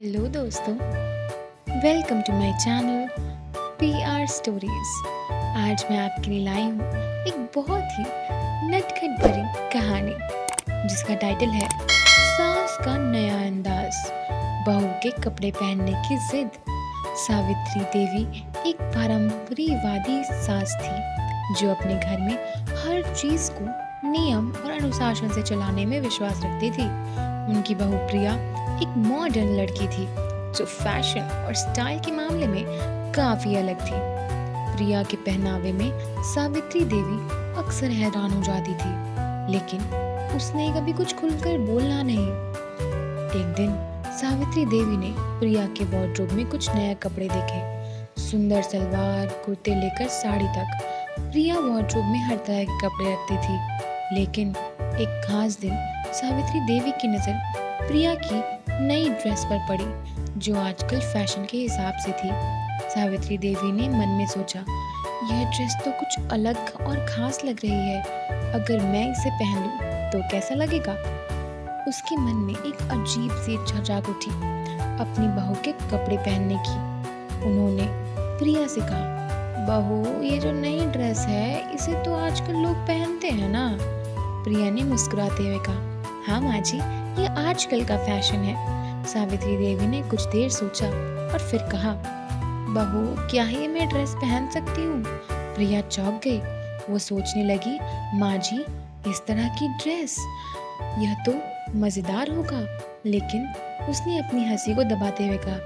Hello दोस्तों, welcome to my channel PR stories. आज मैं आपके लिए लाई हूँ एक बहुत ही नटखट भरी कहानी जिसका टाइटल है सास का नया अंदाज, बहू के कपड़े पहनने की जिद। सावित्री देवी एक परंपरावादी सास थी जो अपने घर में हर चीज को नियम और अनुशासन से चलाने में विश्वास रखती थी। उनकी बहू प्रिया एक मॉडर्न लड़की थी जो फैशन और स्टाइल के मामले में काफी अलग थी। प्रिया के पहनावे में सावित्री देवी अक्सर हैरान हो जाती थी, लेकिन उसने कभी कुछ खुलकर बोलना नहीं। एक दिन सावित्री देवी ने प्रिया के वार्डरोब में कुछ नए कपड़े देखे, सुंदर सलवार कुर्ते लेकर साड़ी तक। प्रिया वार्डरोब में हर तरह के कपड़े रखती थी, लेकिन एक खास दिन सावित्री देवी की नजर प्रिया की नई ड्रेस पर पड़ी जो आजकल फैशन के हिसाब से थी। सावित्री देवी ने मन में सोचा, यह ड्रेस तो कुछ अलग और खास लग रही है, अगर मैं इसे पहन लूं तो कैसा लगेगा। उसके मन में एक अजीब सी इच्छा जाग उठी अपनी बहू के कपड़े पहनने की। उन्होंने प्रिया से कहा, बहू ये जो नई ड्रेस है इसे तो आजकल लोग पहनते हैं ना। प्रिया ने मुस्कुराते हुए कहा, हाँ माँ जी, ये आजकल का फैशन है। सावित्री देवी ने कुछ देर सोचा और फिर कहा, बहू क्या ही मैं ड्रेस पहन सकती हूँ। प्रिया चौंक गई। वो सोचने लगी, माँ जी इस तरह की ड्रेस, यह तो मजेदार होगा। लेकिन उसने अपनी हंसी को दबाते हुए कहा,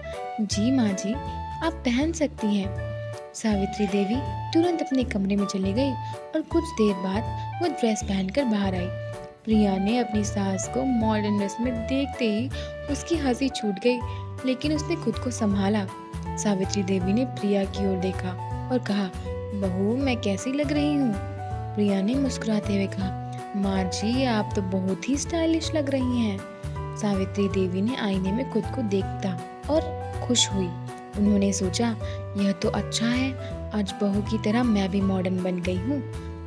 जी माँ जी आप पहन सकती हैं। सावित्री देवी तुरंत अपने कमरे में चली गई और कुछ देर बाद वो ड्रेस पहनकर बाहर आई। प्रिया ने अपनी सास को मॉडर्न ड्रेस में देखते ही उसकी हंसी छूट गई, लेकिन उसने खुद को संभाला। सावित्री देवी ने प्रिया की ओर देखा और कहा, बहू मैं कैसी लग रही हूँ। प्रिया ने मुस्कुराते हुए कहा, माँ जी आप तो बहुत ही स्टाइलिश लग रही हैं। सावित्री देवी ने आईने में खुद को देखता और खुश हुई। उन्होंने सोचा, यह तो अच्छा है, आज बहू की तरह मैं भी मॉडर्न बन गई हूँ।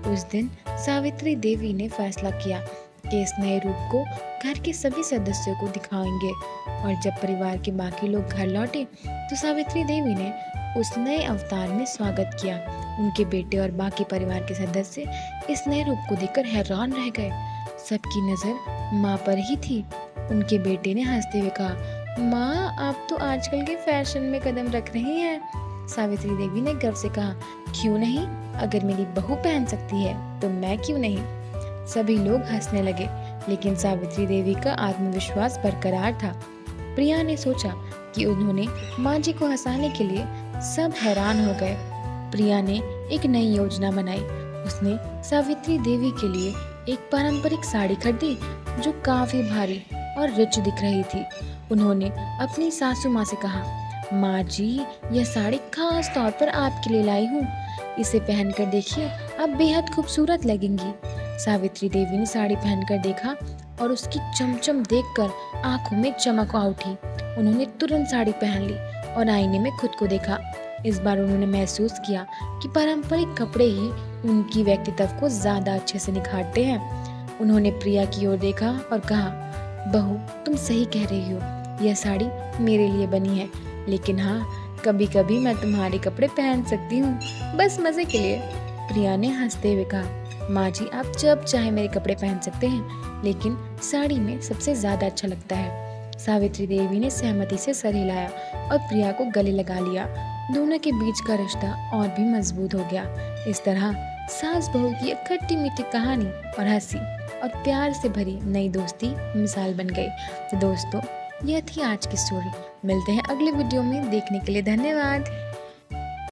उस दिन सावित्री देवी ने फैसला किया कि इस नए रूप को घर के सभी सदस्यों को दिखाएंगे। और जब परिवार के बाकी लोग घर लौटे तो सावित्री देवी ने उस नए अवतार में स्वागत किया। उनके बेटे और बाकी परिवार के सदस्य इस नए रूप को देखकर हैरान रह गए। सबकी नजर माँ पर ही थी। उनके बेटे ने हंसते हुए कहा, माँ आप तो आजकल के फैशन में कदम रख रही हैं। सावित्री देवी ने गर्व से कहा, क्यों नहीं, अगर मेरी बहू पहन सकती है तो मैं क्यों नहीं। सभी लोग हंसने लगे, लेकिन सावित्री देवी का आत्मविश्वास बरकरार था। प्रिया ने सोचा कि उन्होंने माँ जी को हंसाने के लिए सब हैरान हो गए। प्रिया ने एक नई योजना बनाई। उसने सावित्री देवी के लिए एक पारंपरिक साड़ी खरीदी जो काफी भारी और रिच दिख रही थी। उन्होंने अपनी सासू माँ से कहा, माँ जी यह साड़ी खास तौर पर आपके लिए लाई हूँ, इसे पहनकर देखिए आप बेहद खूबसूरत लगेंगी। सावित्री देवी ने साड़ी पहनकर देखा और उसकी चमचम देखकर आंखों में चमक आ उठी। उन्होंने तुरंत साड़ी पहन ली और आईने में खुद को देखा। इस बार उन्होंने महसूस किया कि पारंपरिक कपड़े ही उनकी व्यक्तित्व को ज्यादा अच्छे से निखारते हैं। उन्होंने प्रिया की ओर देखा और कहा, बहू तुम सही कह रही हो, यह साड़ी मेरे लिए बनी है, लेकिन हाँ कभी कभी मैं तुम्हारे कपड़े पहन सकती हूँ, बस मजे के लिए। प्रिया ने हंसते हुए कहा, माँ जी आप जब चाहे मेरे कपड़े पहन सकते हैं, लेकिन साड़ी में सबसे ज्यादा अच्छा लगता है। सावित्री देवी ने सहमति से सर हिलाया और प्रिया को गले लगा लिया। दोनों के बीच का रिश्ता और भी मजबूत हो गया। इस तरह सास बहू की एक खट्टी मीठी कहानी और हंसी और प्यार से भरी नई दोस्ती मिसाल बन गई। तो दोस्तों यह थी आज की स्टोरी। मिलते हैं अगले वीडियो में, देखने के लिए धन्यवाद।